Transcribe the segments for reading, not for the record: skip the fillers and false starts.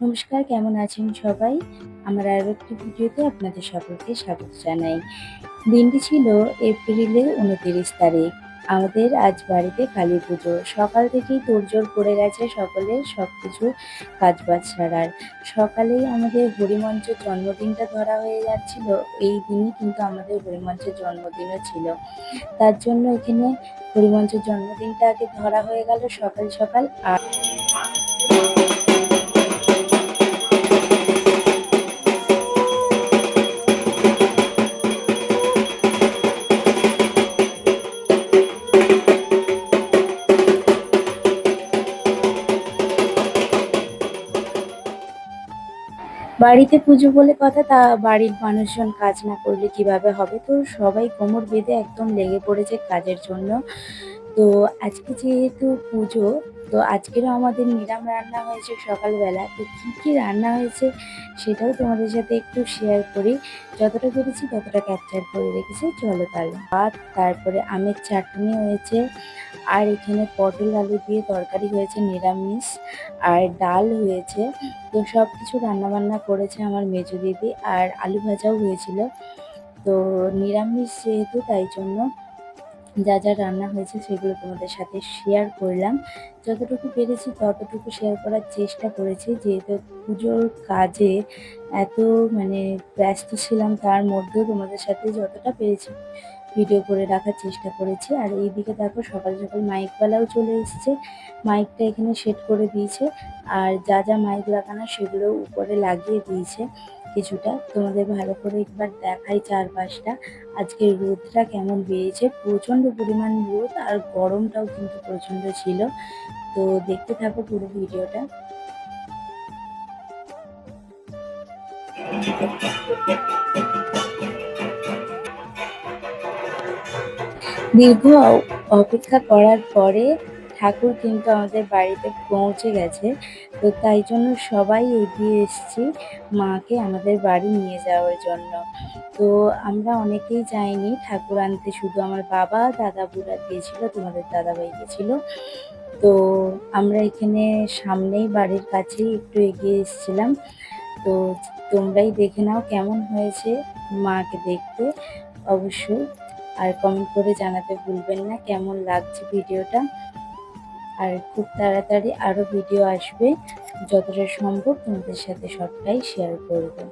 নমস্কার, কেমন আছেন সবাই? আমার আরও একটি ভিডিওতে আপনাদের সকলকে স্বাগত জানাই। দিনটি ছিল এপ্রিলের ২৯ তারিখ। আমাদের আজ বাড়িতে কালীপুজো। সকাল থেকেই তোড়জোড় পড়ে গেছে সকলের সবকিছু কাজবাজ সারার। সকালেই আমাদের হরিমঞ্চের জন্মদিনটা ধরা হয়ে যাচ্ছিল। এই দিনই কিন্তু আমাদের হরিমঞ্চের জন্মদিনও ছিল। তার জন্য এখানে হরিমঞ্চের জন্মদিনটা আগে ধরা হয়ে গেল সকাল সকাল। আর বাড়িতে পুজো বলে কথা, তা বাড়ির মানুষজন কাজ না করলে কিভাবে হবে? তো সবাই কোমর বেঁধে একদম লেগে পড়েছে কাজের জন্য। তো আজকে যেহেতু পুজো, তো আজকেরও আমাদের নিরাম রান্না হয়েছে সকালবেলা। তো কী রান্না হয়েছে সেটাও তোমাদের সাথে একটু শেয়ার করি। যতটা পেরেছি ততটা ক্যাপচার করে রেখেছি। চলো তাহলে। ভাত, তারপরে আমের চাটনি হয়েছে, আর এখানে পটল আলু দিয়ে তরকারি হয়েছে নিরামিষ, আর ডাল হয়েছে। তো সব কিছু রান্নাবান্না করেছে আমার মেজো দিদি, আর আলু ভাজাও হয়েছিল। তো নিরামিষ যেহেতু, তাই জন্য যা যা রান্না হয়েছে সেগুলো তোমাদের সাথে শেয়ার করলাম। যতটুকু পেরেছি ততটুকু শেয়ার করার চেষ্টা করেছি, যেহেতু পুজোর কাজে এত ব্যস্ত ছিলাম, তার মধ্যেও তোমাদের সাথে যতটা পেরেছি ভিডিও করে রাখার চেষ্টা করেছি। আর এইদিকে দেখো সকাল সকাল মাইকওয়ালাও চলে এসেছে, মাইকটা এখানে সেট করে দিয়েছে, আর যা যা মাইক লাগানো সেগুলো উপরে লাগিয়ে দিয়েছে কিছুটা। তোমাদের ভালো করে একবার দেখাই চারপাশটা। আজকে রোদটা কেমন বেরিয়েছে, প্রচণ্ড পরিমাণ রোদ, আর গরমটাও কিন্তু প্রচণ্ড ছিল। তো দেখতে থাকো পুরো ভিডিওটা। দীর্ঘ অপেক্ষা করার পরে ঠাকুর কিন্তু আমাদের বাড়িতে পৌঁছে গেছে। তো তাই জন্য সবাই এগিয়ে এসেছি মাকে আমাদের বাড়ি নিয়ে যাওয়ার জন্য। তো আমরা অনেকেই যাইনি ঠাকুর আনতে, শুধু আমার বাবা, দাদা বুড়া গিয়েছিল, তোমাদের দাদাভাই গেছিল। তো আমরা এখানে সামনেই বাড়ির কাছেই একটু এগিয়ে এসেছিলাম। তো তোমরাই দেখে নাও কেমন হয়েছে মাকে দেখতে অবশ্যই, আর কমেন্ট করে জানাতে ভুলবেন না কেমন লাগছে ভিডিওটা। আর খুব তাড়াতাড়ি আরও ভিডিও আসবে, যতটা সম্ভব তোমাদের সাথে সবটাই শেয়ার করবো।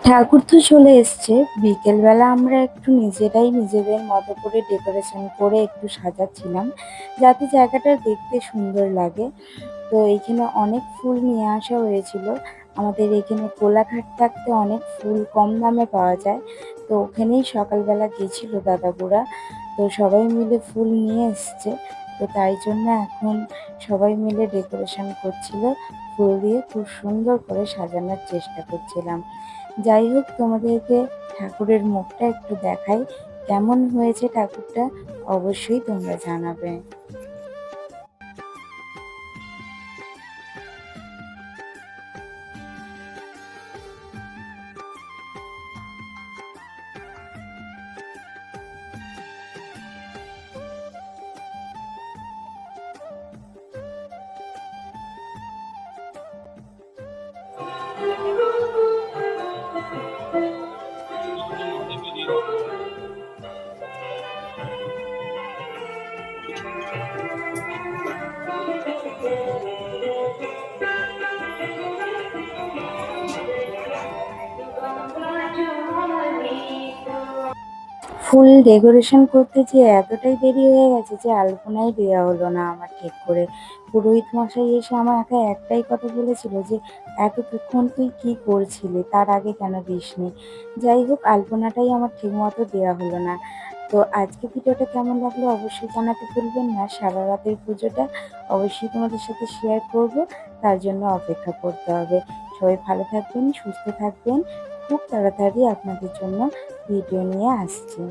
ঠাকুর তো চলে এসছে। বিকেলবেলা আমরা একটু নিজেরাই নিজেদের মতো করে ডেকোরেশন করে একটু সাজাচ্ছিলাম, যাতে জায়গাটা দেখতে সুন্দর লাগে। তো এইখানে অনেক ফুল নিয়ে আসা হয়েছিল। আমাদের এখানে কোলাঘাট থাকতে অনেক ফুল কম দামে পাওয়া যায়। তো ওখানেই সকালবেলা গেছিল দাদাবুড়া। তো সবাই মিলে ফুল নিয়ে এসছে। তো তাই জন্য এখন সবাই মিলে ডেকোরেশন করছিল, ফুল দিয়ে খুব সুন্দর করে সাজানোর চেষ্টা করছিলাম। যাই হোক, তোমাদেরকে ঠাকুরের মুখটা একটু দেখাই, কেমন হয়েছে ঠাকুরটা অবশ্যই তোমরা জানাবে। ফুল ডেকোরেশন করতে যেয়ে এতটাই দেরি হয়ে গেছে যে আলপনাই দেওয়া হলো না আমার ঠিক করে। পুরোহিত মশাই এসে আমাকে একটাই কথা বলেছিল যে, "এতক্ষণ তুই কি করছিলি? তার আগে কেন দিসনি?" যাই হোক আলপনাটাই আমার ঠিকমতো দেওয়া হলো না। তো আজকে ভিডিওটা কেমন লাগলো অবশ্যই জানাতে ভুলবেন না। সারা রাতের পুজোটা অবশ্যই তোমাদের সাথে শেয়ার করব। তার জন্য অপেক্ষা করতে হবে। সবাই ভালো থাকবেন, সুস্থ থাকবেন। খুব তাড়াতাড়ি আপনাদের জন্য ভিডিও নিয়ে আসছি।